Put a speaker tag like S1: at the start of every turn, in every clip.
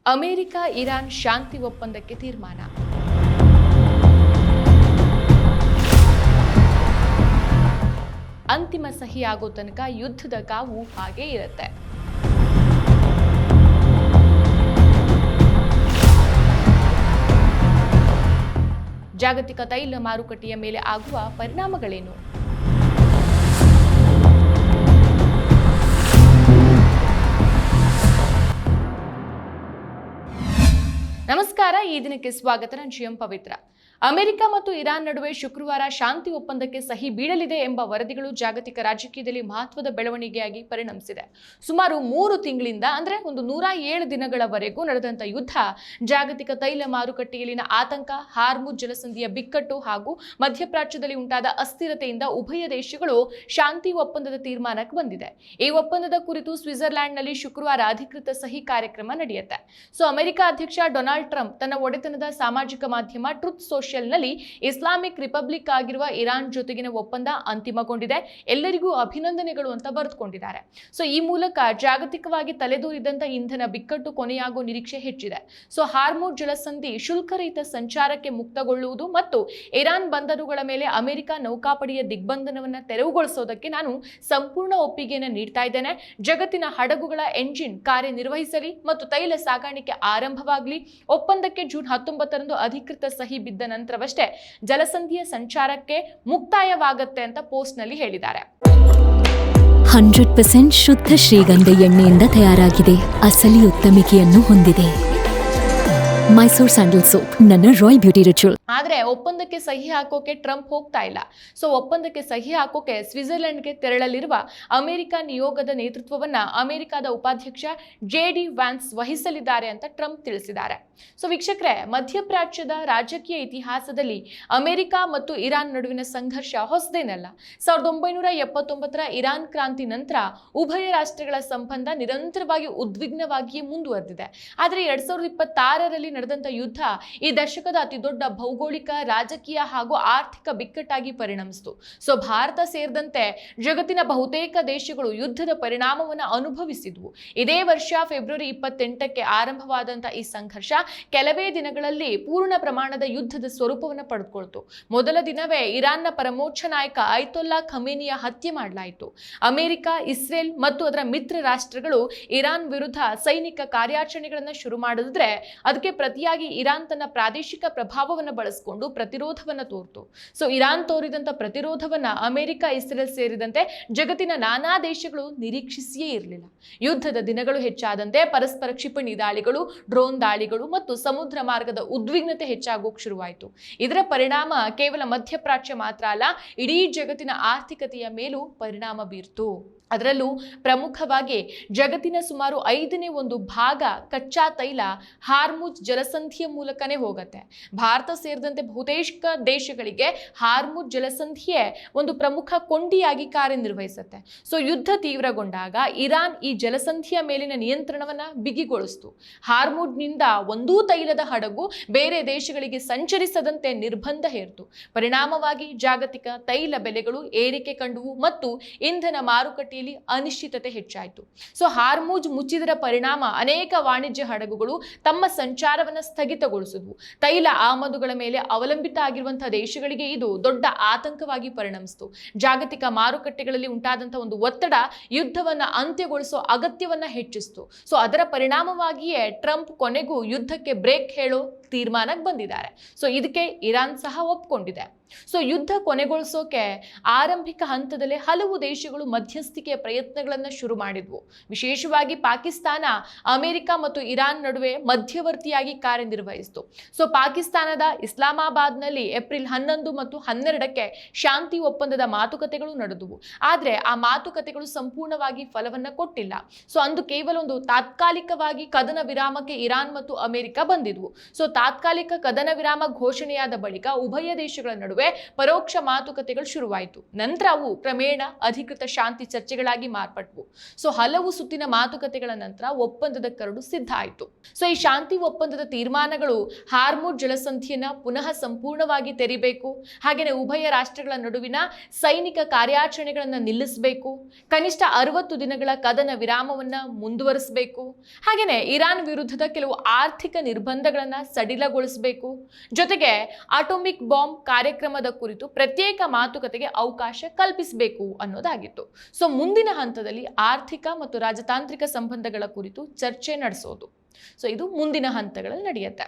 S1: America Iran ಶಾಂತಿ ಒಪ್ಪಂದಕ್ಕೆ ತೀರ್ಮಾನ. ಅಂತಿಮ ಸಹಿ ಆಗೋ ತನಕ ಯುದ್ಧದ ಕಾವು ಹಾಗೇ ಇರುತ್ತೆ. ಜಾಗತಿಕ ತೈಲ ಮಾರುಕಟ್ಟೆಯ ಮೇಲೆ ಆಗುವ ಪರಿಣಾಮಗಳೇನು? ನಮಸ್ಕಾರ, ಈ ದಿನಕ್ಕೆ ಸ್ವಾಗತ. ನಾನು ಶ್ರೀಯಂ ಪವಿತ್ರ. ಅಮೆರಿಕ ಮತ್ತು ಇರಾನ್ ನಡುವೆ ಶುಕ್ರವಾರ ಶಾಂತಿ ಒಪ್ಪಂದಕ್ಕೆ ಸಹಿ ಬೀಳಲಿದೆ ಎಂಬ ವರದಿಗಳು ಜಾಗತಿಕ ರಾಜಕೀಯದಲ್ಲಿ ಮಹತ್ವದ ಬೆಳವಣಿಗೆಯಾಗಿ ಪರಿಣಮಿಸಿದೆ. ಸುಮಾರು 3 ತಿಂಗಳಿಂದ ಅಂದ್ರೆ 107 ದಿನಗಳವರೆಗೂ ನಡೆದಂತ ಯುದ್ಧ ಜಾಗತಿಕ ತೈಲ ಮಾರುಕಟ್ಟೆಯಲ್ಲಿನ ಆತಂಕ, ಹಾರ್ಮುಜ್ ಜಲಸಂಧಿಯ ಬಿಕ್ಕಟ್ಟು ಹಾಗೂ ಮಧ್ಯಪ್ರಾಚ್ಯದಲ್ಲಿ ಉಂಟಾದ ಅಸ್ಥಿರತೆಯಿಂದ ಉಭಯ ದೇಶಗಳು ಶಾಂತಿ ಒಪ್ಪಂದದ ತೀರ್ಮಾನಕ್ಕೆ ಬಂದಿದೆ. ಈ ಒಪ್ಪಂದದ ಕುರಿತು ಸ್ವಿಟ್ಜರ್ಲೆಂಡ್ನಲ್ಲಿ ಶುಕ್ರವಾರ ಅಧಿಕೃತ ಸಹಿ ಕಾರ್ಯಕ್ರಮ ನಡೆಯುತ್ತೆ. ಅಮೆರಿಕ ಅಧ್ಯಕ್ಷ ಡೊನಾಲ್ಡ್ ಟ್ರಂಪ್ ತನ್ನ ಒಡೆತನದ ಸಾಮಾಜಿಕ ಮಾಧ್ಯಮ ಟ್ರುತ್ ಸೋಷಿಯಲ್ನಲ್ಲಿ ಇಸ್ಲಾಮಿಕ್ ರಿಪಬ್ಲಿಕ್ ಆಗಿರುವ ಇರಾನ್ ಜೊತೆಗಿನ ಒಪ್ಪಂದ ಅಂತಿಮಗೊಂಡಿದೆ, ಎಲ್ಲರಿಗೂ ಅಭಿನಂದನೆಗಳು ಅಂತ ಬರೆದುಕೊಂಡಿದ್ದಾರೆ. ಈ ಮೂಲಕ ಜಾಗತಿಕವಾಗಿ ತಲೆದೂರಿದಂತ ಇಂಧನ ಬಿಕ್ಕಟ್ಟು ಕೊನೆಯಾಗುವ ನಿರೀಕ್ಷೆ ಹೆಚ್ಚಿದೆ. ಹಾರ್ಮುಜ್ ಜಲಸಂಧಿ ಶುಲ್ಕರಹಿತ ಸಂಚಾರಕ್ಕೆ ಮುಕ್ತಗೊಳ್ಳುವುದು ಮತ್ತು ಇರಾನ್ ಬಂದರುಗಳ ಮೇಲೆ ಅಮೆರಿಕ ನೌಕಾಪಡೆಯ ದಿಗ್ಬಂಧನವನ್ನು ತೆರವುಗೊಳಿಸೋದಕ್ಕೆ ನಾನು ಸಂಪೂರ್ಣ ಒಪ್ಪಿಗೆಯನ್ನು ನೀಡ್ತಾ ಇದ್ದೇನೆ. ಜಗತ್ತಿನ ಹಡಗುಗಳ ಎಂಜಿನ್ ಕಾರ್ಯನಿರ್ವಹಿಸಲಿ ಮತ್ತು ತೈಲ ಸಾಗಾಣಿಕೆ ಆರಂಭವಾಗಲಿ. ಒಪ್ಪಂದಕ್ಕೆ ಜೂನ್ 19ರಂದು ಅಧಿಕೃತ ಸಹಿ ಬಿದ್ದ ನಂತರವಷ್ಟೇ ಜಲಸಂಧಿಯ ಸಂಚಾರಕ್ಕೆ ಮುಕ್ತಾಯವಾಗುತ್ತೆ ಅಂತ ಪೋಸ್ಟ್ ನಲ್ಲಿ ಹೇಳಿದ್ದಾರೆ.
S2: 100% ಶುದ್ಧ ಶ್ರೀಗಂಧ ಎಣ್ಣೆಯಿಂದ ತಯಾರಾಗಿದೆ. ಅಸಲಿ ಉತ್ತಮಿಕೆಯನ್ನು ಹೊಂದಿದೆ. ಮೈಸೂರ್ ಸ್ಯಾಂಡಲ್ ಸೋಪ್, ನನ್ನ ರಾಯಲ್ ಬ್ಯೂಟಿ ರಿಚುವಲ್.
S1: ಆದ್ರೆ ಒಪ್ಪಂದಕ್ಕೆ ಸಹಿ ಹಾಕೋಕೆ ಟ್ರಂಪ್ ಹೋಗ್ತಾ ಇಲ್ಲ. ಒಪ್ಪಂದಕ್ಕೆ ಸಹಿ ಹಾಕೋಕೆ ಸ್ವಿಟ್ಜರ್ಲೆಂಡ್ಗೆ ತೆರಳಲಿರುವ ಅಮೆರಿಕ ನಿಯೋಗದ ನೇತೃತ್ವವನ್ನ ಅಮೆರಿಕದ ಉಪಾಧ್ಯಕ್ಷ JD ವ್ಯಾನ್ಸ್ ವಹಿಸಲಿದ್ದಾರೆ ಅಂತ ಟ್ರಂಪ್ ತಿಳಿಸಿದ್ದಾರೆ. ವೀಕ್ಷಕರೇ, ಮಧ್ಯಪ್ರಾಚ್ಯದ ರಾಜಕೀಯ ಇತಿಹಾಸದಲ್ಲಿ ಅಮೆರಿಕ ಮತ್ತು ಇರಾನ್ ನಡುವಿನ ಸಂಘರ್ಷ ಹೊಸದೇನಲ್ಲ. 1979ರ ಇರಾನ್ ಕ್ರಾಂತಿ ನಂತರ ಉಭಯ ರಾಷ್ಟ್ರಗಳ ಸಂಬಂಧ ನಿರಂತರವಾಗಿ ಉದ್ವಿಗ್ನವಾಗಿಯೇ ಮುಂದುವರೆದಿದೆ. ಆದರೆ 2026ರಲ್ಲಿ ನಡೆದಂತ ಯುದ್ಧ ಈ ದಶಕದ ಅತಿ ದೊಡ್ಡ ಭೌಗೋಳಿಕ, ರಾಜಕೀಯ ಹಾಗೂ ಆರ್ಥಿಕ ಬಿಕ್ಕಟ್ಟಾಗಿ ಪರಿಣಮಿಸಿತು. ಭಾರತ ಸೇರಿದಂತೆ ಜಗತ್ತಿನ ಬಹುತೇಕ ದೇಶಗಳು ಯುದ್ಧದ ಪರಿಣಾಮವನ್ನು ಅನುಭವಿಸಿದ್ವು. ಇದೇ ವರ್ಷ ಫೆಬ್ರವರಿ 28ಕ್ಕೆ ಆರಂಭವಾದಂತ ಈ ಸಂಘರ್ಷ ಕೆಲವೇ ದಿನಗಳಲ್ಲಿ ಪೂರ್ಣ ಪ್ರಮಾಣದ ಯುದ್ಧದ ಸ್ವರೂಪವನ್ನು ಪಡೆದುಕೊಳ್ತು. ಮೊದಲ ದಿನವೇ ಇರಾನ್ನ ಪರಮೋಚ್ಚ ನಾಯಕ ಐತೊಲ್ಲಾ ಖಮೇನಿಯ ಹತ್ಯೆ ಮಾಡಲಾಯಿತು. ಅಮೆರಿಕ, ಇಸ್ರೇಲ್ ಮತ್ತು ಅದರ ಮಿತ್ರ ರಾಷ್ಟ್ರಗಳು ಇರಾನ್ ವಿರುದ್ಧ ಸೈನಿಕ ಕಾರ್ಯಾಚರಣೆಗಳನ್ನು ಶುರು ಮಾಡಿದ್ರೆ ಅದಕ್ಕೆ ಪ್ರತಿಯಾಗಿ ಇರಾನ್ ತನ್ನ ಪ್ರಾದೇಶಿಕ ಪ್ರಭಾವವನ್ನು ಬಳಸಿಕೊಂಡು ಪ್ರತಿರೋಧವನ್ನ ತೋರ್ತು. ಇರಾನ್ ತೋರಿದಂತ ಪ್ರತಿರೋಧವನ್ನ ಅಮೆರಿಕ, ಇಸ್ರೇಲ್ ಸೇರಿದಂತೆ ಜಗತ್ತಿನ ನಾನಾ ದೇಶಗಳು ನಿರೀಕ್ಷಿಸಿಯೇ ಇರಲಿಲ್ಲ. ಯುದ್ಧದ ದಿನಗಳು ಹೆಚ್ಚಾದಂತೆ ಪರಸ್ಪರ ಕ್ಷಿಪಣಿ ದಾಳಿಗಳು, ಡ್ರೋನ್ ದಾಳಿಗಳು ಮತ್ತು ಸಮುದ್ರ ಮಾರ್ಗದ ಉದ್ವಿಗ್ನತೆ ಹೆಚ್ಚಾಗೋಕ್ ಶುರುವಾಯಿತು. ಇದರ ಪರಿಣಾಮ ಕೇವಲ ಮಧ್ಯಪ್ರಾಚ್ಯ ಮಾತ್ರ ಅಲ್ಲ, ಇಡೀ ಜಗತ್ತಿನ ಆರ್ಥಿಕತೆಯ ಮೇಲೂ ಪರಿಣಾಮ ಬೀರ್ತು. ಅದರಲ್ಲೂ ಪ್ರಮುಖವಾಗಿ ಜಗತ್ತಿನ ಸುಮಾರು 5ನೇ 1 ಭಾಗ ಕಚ್ಚಾ ತೈಲ ಹಾರ್ಮುಜ್ ಜಲಸಂಧಿಯ ಮೂಲಕನೇ ಹೋಗುತ್ತೆ. ಭಾರತ ಸೇರಿದಂತೆ ಬಹುತೇಕ ದೇಶಗಳಿಗೆ ಹಾರ್ಮುಜ್ ಜಲಸಂಧಿಯೇ ಒಂದು ಪ್ರಮುಖ ಕೊಂಡಿಯಾಗಿ ಕಾರ್ಯನಿರ್ವಹಿಸುತ್ತೆ. ಯುದ್ಧ ತೀವ್ರಗೊಂಡಾಗ ಇರಾನ್ ಈ ಜಲಸಂಧಿಯ ಮೇಲಿನ ನಿಯಂತ್ರಣವನ್ನ ಬಿಗಿಗೊಳಿಸಿತು. ಹಾರ್ಮುಜ್ನಿಂದ ಒಂದೂ ತೈಲದ ಹಡಗು ಬೇರೆ ದೇಶಗಳಿಗೆ ಸಂಚರಿಸದಂತೆ ನಿರ್ಬಂಧ ಹೇರಿತು. ಪರಿಣಾಮವಾಗಿ ಜಾಗತಿಕ ತೈಲ ಬೆಲೆಗಳು ಏರಿಕೆ ಕಂಡುವು ಮತ್ತು ಇಂಧನ ಮಾರುಕಟ್ಟೆಯಲ್ಲಿ ಅನಿಶ್ಚಿತತೆ ಹೆಚ್ಚಾಯಿತು. ಹಾರ್ಮುಜ್ ಮುಚ್ಚಿದರ ಪರಿಣಾಮ ಅನೇಕ ವಾಣಿಜ್ಯ ಹಡಗುಗಳು ತಮ್ಮ ಸಂಚಾರವನ್ನು ಸ್ಥಗಿತಗೊಳಿಸಿದ್ವು. ತೈಲ ಆಮದುಗಳ ಮೇಲೆ ಅವಲಂಬಿತ ಆಗಿರುವಂತಹ ದೇಶಗಳಿಗೆ ಇದು ದೊಡ್ಡ ಆತಂಕವಾಗಿ ಪರಿಣಮಿಸಿತು. ಜಾಗತಿಕ ಮಾರುಕಟ್ಟೆಗಳಲ್ಲಿ ಉಂಟಾದಂತಹ ಒಂದು ಒತ್ತಡ ಯುದ್ಧವನ್ನ ಅಂತ್ಯಗೊಳಿಸೋ ಅಗತ್ಯವನ್ನ ಹೆಚ್ಚಿಸಿತು. ಅದರ ಪರಿಣಾಮವಾಗಿಯೇ ಟ್ರಂಪ್ ಕೊನೆಗೂ ಯುದ್ಧಕ್ಕೆ ಬ್ರೇಕ್ ಹೇಳೋ ತೀರ್ಮಾನಕ್ಕೆ ಬಂದಿದ್ದಾರೆ. ಇದಕ್ಕೆ ಇರಾನ್ ಸಹ ಒಪ್ಕೊಂಡಿದೆ. ಯುದ್ಧ ಕೊನೆಗೊಳಿಸೋಕೆ ಆರಂಭಿಕ ಹಂತದಲ್ಲೇ ಹಲವು ದೇಶಗಳು ಮಧ್ಯಸ್ಥಿಕೆಯ ಪ್ರಯತ್ನಗಳನ್ನ ಶುರು ಮಾಡಿದ್ವು. ವಿಶೇಷವಾಗಿ ಪಾಕಿಸ್ತಾನ ಅಮೆರಿಕ ಮತ್ತು ಇರಾನ್ ನಡುವೆ ಮಧ್ಯವರ್ತಿಯಾಗಿ ಕಾರ್ಯನಿರ್ವಹಿಸಿತು. ಪಾಕಿಸ್ತಾನದ ಇಸ್ಲಾಮಾಬಾದ್ನಲ್ಲಿ ಏಪ್ರಿಲ್ 11 ಮತ್ತು 12ಕ್ಕೆ ಶಾಂತಿ ಒಪ್ಪಂದದ ಮಾತುಕತೆಗಳು ನಡೆದವು. ಆದ್ರೆ ಆ ಮಾತುಕತೆಗಳು ಸಂಪೂರ್ಣವಾಗಿ ಫಲವನ್ನ ಕೊಟ್ಟಿಲ್ಲ. ಅಂದು ಕೇವಲ ಒಂದು ತಾತ್ಕಾಲಿಕವಾಗಿ ಕದನ ವಿರಾಮಕ್ಕೆ ಇರಾನ್ ಮತ್ತು ಅಮೆರಿಕ ಬಂದಿದ್ವು. ತಾತ್ಕಾಲಿಕ ಕದನ ವಿರಾಮ ಘೋಷಣೆಯಾದ ಬಳಿಕ ಉಭಯ ದೇಶಗಳ ನಡುವೆ ಪರೋಕ್ಷ ಮಾತುಕತೆಗಳು ಶುರುವಾಯಿತು. ನಂತರ ಅವು ಕ್ರಮೇಣ ಅಧಿಕೃತ ಶಾಂತಿ ಚರ್ಚೆಗಳಾಗಿ ಮಾರ್ಪಟ್ಟವು. ಸೊ ಹಲವು ಸುತ್ತಿನ ಮಾತುಕತೆಗಳ ನಂತರ ಒಪ್ಪಂದದ ಕರಡು ಸಿದ್ಧ ಆಯಿತು. ಸೊ ಈ ಶಾಂತಿ ಒಪ್ಪಂದದ ತೀರ್ಮಾನಗಳು ಹಾರ್ಮುಜ್ ಜಲಸಂಧಿಯನ್ನ ಪುನಃ ಸಂಪೂರ್ಣವಾಗಿ ತೆರಿಬೇಕು, ಹಾಗೆಯೇ ಉಭಯ ರಾಷ್ಟ್ರಗಳ ನಡುವಿನ ಸೈನಿಕ ಕಾರ್ಯಾಚರಣೆಗಳನ್ನು ನಿಲ್ಲಿಸಬೇಕು, ಕನಿಷ್ಠ 60 ದಿನಗಳ ಕದನ ವಿರಾಮವನ್ನ ಮುಂದುವರಿಸಬೇಕು, ಹಾಗೆಯೇ ಇರಾನ್ ವಿರುದ್ಧದ ಕೆಲವು ಆರ್ಥಿಕ ನಿರ್ಬಂಧಗಳನ್ನ ಸಡಿಲಗೊಳಿಸಬೇಕು, ಜೊತೆಗೆ ಅಟೋಮಿಕ್ ಬಾಂಬ್ ಕಾರ್ಯಕ್ರಮದ ಕುರಿತು ಪ್ರತ್ಯೇಕ ಮಾತುಕತೆಗೆ ಅವಕಾಶ ಕಲ್ಪಿಸಬೇಕು ಅನ್ನೋದಾಗಿತ್ತು. ಸೊ ಮುಂದಿನ ಹಂತದಲ್ಲಿ ಆರ್ಥಿಕ ಮತ್ತು ರಾಜತಾಂತ್ರಿಕ ಸಂಬಂಧಗಳ ಕುರಿತು ಚರ್ಚೆ ನಡೆಸೋದು. ಸೊ ಇದು ಮುಂದಿನ ಹಂತಗಳಲ್ಲಿ ನಡೆಯುತ್ತೆ.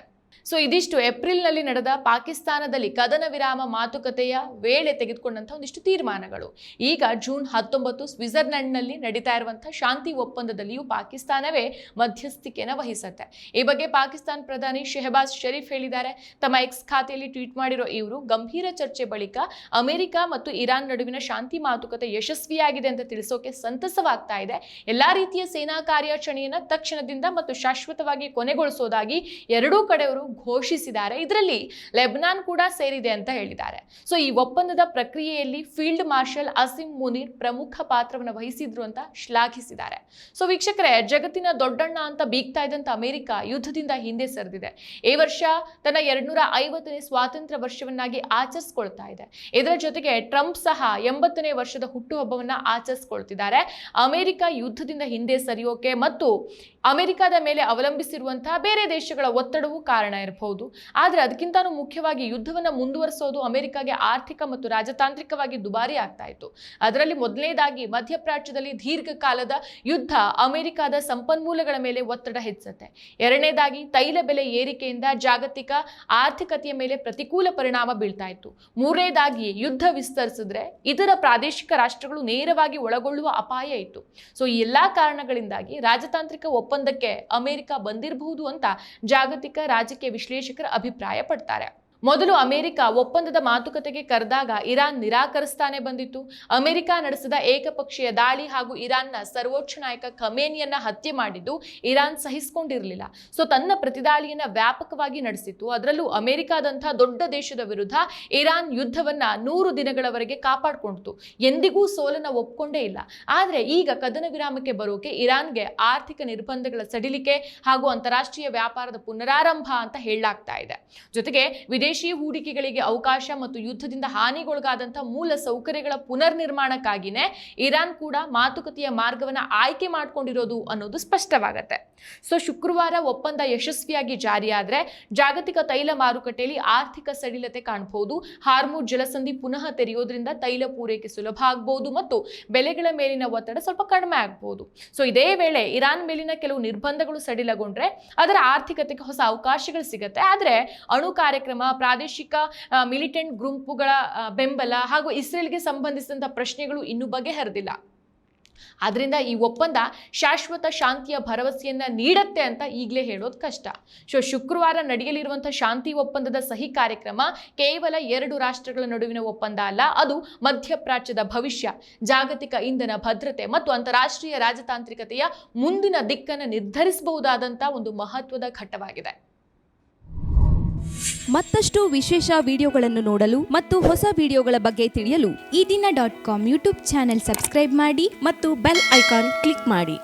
S1: ಸೊ ಇದಿಷ್ಟು ಏಪ್ರಿಲ್ನಲ್ಲಿ ನಡೆದ ಪಾಕಿಸ್ತಾನದಲ್ಲಿ ಕದನ ವಿರಾಮ ಮಾತುಕತೆಯ ವೇಳೆ ತೆಗೆದುಕೊಂಡಂತಹ ಒಂದಿಷ್ಟು ತೀರ್ಮಾನಗಳು. ಈಗ ಜೂನ್ 19 ಸ್ವಿಟ್ಜರ್ಲೆಂಡ್ನಲ್ಲಿ ನಡೀತಾ ಇರುವಂತಹ ಶಾಂತಿ ಒಪ್ಪಂದದಲ್ಲಿಯೂ ಪಾಕಿಸ್ತಾನವೇ ಮಧ್ಯಸ್ಥಿಕೆಯನ್ನು ವಹಿಸುತ್ತೆ. ಈ ಬಗ್ಗೆ ಪಾಕಿಸ್ತಾನ ಪ್ರಧಾನಿ ಶೆಹಬಾಜ್ ಶರೀಫ್ ಹೇಳಿದ್ದಾರೆ. ತಮ್ಮ ಎಕ್ಸ್ ಖಾತೆಯಲ್ಲಿ ಟ್ವೀಟ್ ಮಾಡಿರೋ ಇವರು ಗಂಭೀರ ಚರ್ಚೆ ಬಳಿಕ ಅಮೆರಿಕ ಮತ್ತು ಇರಾನ್ ನಡುವಿನ ಶಾಂತಿ ಮಾತುಕತೆ ಯಶಸ್ವಿಯಾಗಿದೆ ಅಂತ ತಿಳಿಸೋಕೆ ಸಂತಸವಾಗ್ತಾ ಇದೆ. ಎಲ್ಲಾ ರೀತಿಯ ಸೇನಾ ಕಾರ್ಯಾಚರಣೆಯನ್ನ ತಕ್ಷಣದಿಂದ ಮತ್ತು ಶಾಶ್ವತವಾಗಿ ಕೊನೆಗೊಳಿಸೋದಾಗಿ ಎರಡೂ ಕಡೆಯವರು ಘೋಷಿಸಿದ್ದಾರೆ. ಇದರಲ್ಲಿ ಲೆಬನಾನ್ ಕೂಡ ಸೇರಿದೆ ಅಂತ ಹೇಳಿದ್ದಾರೆ. ಸೊ ಈ ಒಪ್ಪಂದದ ಪ್ರಕ್ರಿಯೆಯಲ್ಲಿ ಫೀಲ್ಡ್ ಮಾರ್ಷಲ್ ಅಸಿಂ ಮುನೀರ್ ಪ್ರಮುಖ ಪಾತ್ರವನ್ನು ವಹಿಸಿದ್ರು ಅಂತ ಶ್ಲಾಘಿಸಿದ್ದಾರೆ. ಸೊ ವೀಕ್ಷಕರೇ, ಜಗತ್ತಿನ ದೊಡ್ಡಣ್ಣ ಅಂತ ಬೀಗ್ತಾ ಇದ್ದಂತ ಅಮೆರಿಕ ಯುದ್ಧದಿಂದ ಹಿಂದೆ ಸರಿದಿದೆ. ಈ ವರ್ಷ ತನ್ನ 250ನೇ ಸ್ವಾತಂತ್ರ್ಯ ವರ್ಷವನ್ನಾಗಿ ಆಚರಿಸಿಕೊಳ್ತಾ ಇದೆ. ಇದರ ಜೊತೆಗೆ ಟ್ರಂಪ್ ಸಹ 80ನೇ ವರ್ಷದ ಹುಟ್ಟುಹಬ್ಬವನ್ನ ಆಚರಿಸಿಕೊಳ್ತಿದ್ದಾರೆ. ಅಮೆರಿಕ ಯುದ್ಧದಿಂದ ಹಿಂದೆ ಸರಿಯೋಕೆ ಮತ್ತು ಅಮೆರಿಕದ ಮೇಲೆ ಅವಲಂಬಿಸಿರುವಂತಹ ಬೇರೆ ದೇಶಗಳ ಒತ್ತಡವೂ ಕಾರಣ ಇರಬಹುದು. ಆದರೆ ಅದಕ್ಕಿಂತಲೂ ಮುಖ್ಯವಾಗಿ ಯುದ್ಧವನ್ನು ಮುಂದುವರಿಸೋದು ಅಮೆರಿಕಾಗೆ ಆರ್ಥಿಕ ಮತ್ತು ರಾಜತಾಂತ್ರಿಕವಾಗಿ ದುಬಾರಿ ಆಗ್ತಾ ಇತ್ತು. ಅದರಲ್ಲಿ ಮೊದಲನೇದಾಗಿ ಮಧ್ಯಪ್ರಾಚ್ಯದಲ್ಲಿ ದೀರ್ಘಕಾಲದ ಯುದ್ಧ ಅಮೆರಿಕದ ಸಂಪನ್ಮೂಲಗಳ ಮೇಲೆ ಒತ್ತಡ ಹೆಚ್ಚುತ್ತೆ. ಎರಡನೇದಾಗಿ ತೈಲ ಬೆಲೆ ಏರಿಕೆಯಿಂದ ಜಾಗತಿಕ ಆರ್ಥಿಕತೆಯ ಮೇಲೆ ಪ್ರತಿಕೂಲ ಪರಿಣಾಮ ಬೀಳ್ತಾ ಇತ್ತು. ಮೂರನೇದಾಗಿ ಯುದ್ಧ ವಿಸ್ತರಿಸಿದ್ರೆ ಇತರ ಪ್ರಾದೇಶಿಕ ರಾಷ್ಟ್ರಗಳು ನೇರವಾಗಿ ಒಳಗೊಳ್ಳುವ ಅಪಾಯ ಇತ್ತು. ಸೊ ಈ ಎಲ್ಲಾ ಕಾರಣಗಳಿಂದಾಗಿ ರಾಜತಾಂತ್ರಿಕ ಒಪ್ಪಂದಕ್ಕೆ ಅಮೆರಿಕ ಬಂದಿರಬಹುದು ಅಂತ ಜಾಗತಿಕ ರಾಜಕೀಯ ವಿಶ್ಲೇಷಕರು ಅಭಿಪ್ರಾಯ ಪಡ್ತಾರೆ. ಮೊದಲು ಅಮೆರಿಕ ಒಪ್ಪಂದದ ಮಾತುಕತೆಗೆ ಕರೆದಾಗ ಇರಾನ್ ನಿರಾಕರಿಸ್ತಾನೆ ಬಂದಿತ್ತು. ಅಮೆರಿಕ ನಡೆಸಿದ ಏಕಪಕ್ಷೀಯ ದಾಳಿ ಹಾಗೂ ಇರಾನ್ನ ಸರ್ವೋಚ್ಚ ನಾಯಕ ಖಮೇನಿಯನ್ನ ಹತ್ಯೆ ಮಾಡಿದ್ದು ಇರಾನ್ ಸಹಿಸಿಕೊಂಡಿರಲಿಲ್ಲ. ಸೊ ತನ್ನ ಪ್ರತಿದಾಳಿಯನ್ನ ವ್ಯಾಪಕವಾಗಿ ನಡೆಸಿತ್ತು. ಅದರಲ್ಲೂ ಅಮೆರಿಕಾದಂತಹ ದೊಡ್ಡ ದೇಶದ ವಿರುದ್ಧ ಇರಾನ್ ಯುದ್ಧವನ್ನ 100 ದಿನಗಳವರೆಗೆ ಕಾಪಾಡಿಕೊಂಡಿತು. ಎಂದಿಗೂ ಸೋಲನ್ನ ಒಪ್ಕೊಂಡೇ ಇಲ್ಲ. ಆದರೆ ಈಗ ಕದನ ವಿರಾಮಕ್ಕೆ ಬರೋಕೆ ಇರಾನ್ಗೆ ಆರ್ಥಿಕ ನಿರ್ಬಂಧಗಳ ಸಡಿಲಿಕೆ ಹಾಗೂ ಅಂತಾರಾಷ್ಟ್ರೀಯ ವ್ಯಾಪಾರದ ಪುನರಾರಂಭ ಅಂತ ಹೇಳಲಾಗ್ತಾ ಇದೆ. ಜೊತೆಗೆ ವಿದೇಶಿ ಹೂಡಿಕೆಗಳಿಗೆ ಅವಕಾಶ ಮತ್ತು ಯುದ್ಧದಿಂದ ಹಾನಿಗೊಳಗಾದಂತಹ ಮೂಲ ಸೌಕರ್ಯಗಳ ಪುನರ್ ನಿರ್ಮಾಣಕ್ಕಾಗಿನೇ ಇರಾನ್ ಕೂಡ ಮಾತುಕತೆಯ ಮಾರ್ಗವನ್ನ ಆಯ್ಕೆ ಮಾಡಿಕೊಂಡಿರೋದು ಅನ್ನೋದು ಸ್ಪಷ್ಟವಾಗುತ್ತೆ. ಸೊ ಶುಕ್ರವಾರ ಒಪ್ಪಂದ ಯಶಸ್ವಿಯಾಗಿ ಜಾರಿಯಾದ್ರೆ ಜಾಗತಿಕ ತೈಲ ಮಾರುಕಟ್ಟೆಯಲ್ಲಿ ಆರ್ಥಿಕ ಸಡಿಲತೆ ಕಾಣಬಹುದು. ಹಾರ್ಮುಜ್ ಜಲಸಂಧಿ ಪುನಃ ತೆರೆಯೋದ್ರಿಂದ ತೈಲ ಪೂರೈಕೆ ಸುಲಭ ಆಗಬಹುದು ಮತ್ತು ಬೆಲೆಗಳ ಮೇಲಿನ ಒತ್ತಡ ಸ್ವಲ್ಪ ಕಡಿಮೆ ಆಗಬಹುದು. ಸೊ ಇದೇ ವೇಳೆ ಇರಾನ್ ಮೇಲಿನ ಕೆಲವು ನಿರ್ಬಂಧಗಳು ಸಡಿಲಗೊಂಡ್ರೆ ಅದರ ಆರ್ಥಿಕತೆಗೆ ಹೊಸ ಅವಕಾಶಗಳು ಸಿಗುತ್ತೆ. ಆದರೆ ಅಣು ಕಾರ್ಯಕ್ರಮ, ಪ್ರಾದೇಶಿಕ ಮಿಲಿಟೆಂಟ್ ಗುಂಪುಗಳ ಬೆಂಬಲ ಹಾಗೂ ಇಸ್ರೇಲ್ಗೆ ಸಂಬಂಧಿಸಿದಂತಹ ಪ್ರಶ್ನೆಗಳು ಇನ್ನೂ ಬಗೆಹರಿದಿಲ್ಲ. ಆದ್ರಿಂದ ಈ ಒಪ್ಪಂದ ಶಾಶ್ವತ ಶಾಂತಿಯ ಭರವಸೆಯನ್ನ ನೀಡುತ್ತೆ ಅಂತ ಈಗಲೇ ಹೇಳೋದು ಕಷ್ಟ. ಸೊ ಶುಕ್ರವಾರ ನಡೆಯಲಿರುವಂತಹ ಶಾಂತಿ ಒಪ್ಪಂದದ ಸಹಿ ಕಾರ್ಯಕ್ರಮ ಕೇವಲ 2 ರಾಷ್ಟ್ರಗಳ ನಡುವಿನ ಒಪ್ಪಂದ ಅಲ್ಲ, ಅದು ಮಧ್ಯಪ್ರಾಚ್ಯದ ಭವಿಷ್ಯ, ಜಾಗತಿಕ ಇಂಧನ ಭದ್ರತೆ ಮತ್ತು ಅಂತಾರಾಷ್ಟ್ರೀಯ ರಾಜತಾಂತ್ರಿಕತೆಯ ಮುಂದಿನ ದಿಕ್ಕನ್ನು ನಿರ್ಧರಿಸಬಹುದಾದಂತಹ ಒಂದು ಮಹತ್ವದ ಘಟ್ಟವಾಗಿದೆ.
S3: ಮತ್ತಷ್ಟು ವಿಶೇಷ ವಿಡಿಯೋಗಳನ್ನು ನೋಡಲು ಮತ್ತು ಹೊಸ ವಿಡಿಯೋಗಳ ಬಗ್ಗೆ ತಿಳಿಯಲು
S4: ಈ ದಿನ .com ಯೂಟ್ಯೂಬ್ ಚಾನೆಲ್ ಸಬ್ಸ್ಕ್ರೈಬ್ ಮಾಡಿ ಮತ್ತು ಬೆಲ್ ಐಕಾನ್ ಕ್ಲಿಕ್ ಮಾಡಿ.